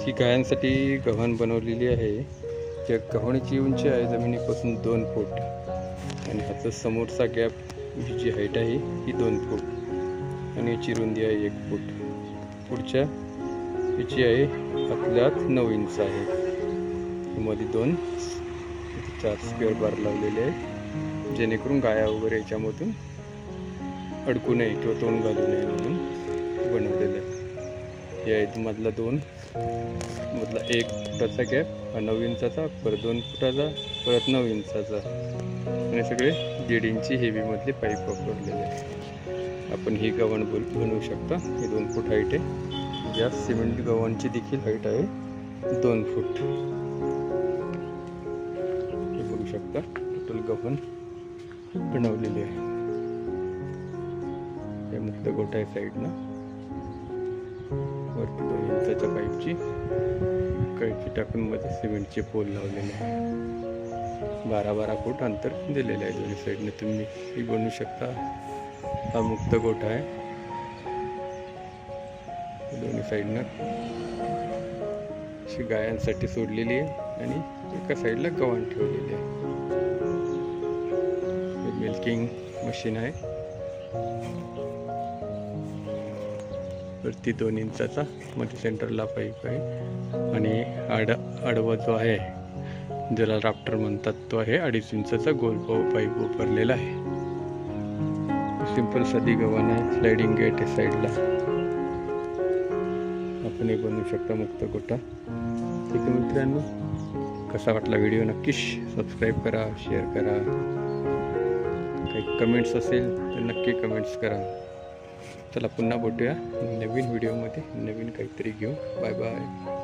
ही गायांसाठी गव्हाण बनवलेली आहे। त्या गव्हाणीची उंची आहे जमिनीपासून 2 फूट आणि हाचा समोरचा गॅप ही जी हाईट आहे ही 2 फूट आणि याची रुंदी आहे 1 फूट। पुढच्या याची आहे आतल्यात 9 इंच आहे। मध्ये 2 4 स्क्वेअर बार लावलेले आहे जेणेकरून गाया वगैरे याच्यामधून अडकू नये किंवा तोंड घालू नये म्हणून बनवलेलं आहे। या इथं मधला 2 मधला 1 फुटाचा गॅप, 9 इंचाचा, परत 2 फुटाचा, परत 9 इंचाचा आणि सगळे 1.5 इंची हेवी मधले पाईप वापरलेले आहे। आपण ही गव्हाण बनवू शकता। हे 2 फूट हाईट आहे। या सिमेंट गव्हाणची देखील हाईट आहे 2 फूट। हे बघू शकता टोटल गव्हाण बनवलेली आहे। हे मुक्त गोठा आहे साईडनं, वरती 2 इंचाच्या पाईपची कळची टाकून मध्ये सिमेंटचे पोल लावलेले आहे। 12-12 फूट अंतर दिलेले आहे दोन्ही साईडने। तुम्ही ही बनवू शकता। हा मुक्त गोठा आहे। दोन्ही साईडनं अशी गायांसाठी सोडलेली आहे आणि एका साईडला गव्हाण ठेवलेली आहे। हे मिल्किंग मशीन आहे। वरती 2 इंचाचा मध्ये सेंटरला पाईप आहे आणि आडवा जो आहे ज्याला राफ्टर म्हणतात तो आहे 2.5 इंचाचा गोल पाईप वापरलेला आहे। सिंपल साधी गव्हाण आहे। स्लाइडिंग गेट आहे साईडला। आपण हे बनवू शकता मुक्त गोठा। ठीक आहे मित्रांनो, कसा वाटला व्हिडिओ नक्की सबस्क्राईब करा, शेअर करा। काही कमेंट्स असेल तर नक्की कमेंट्स करा। चला पुन्हा भेटूया नवीन व्हिडिओमध्ये, नवीन काहीतरी घेऊ। Bye bye.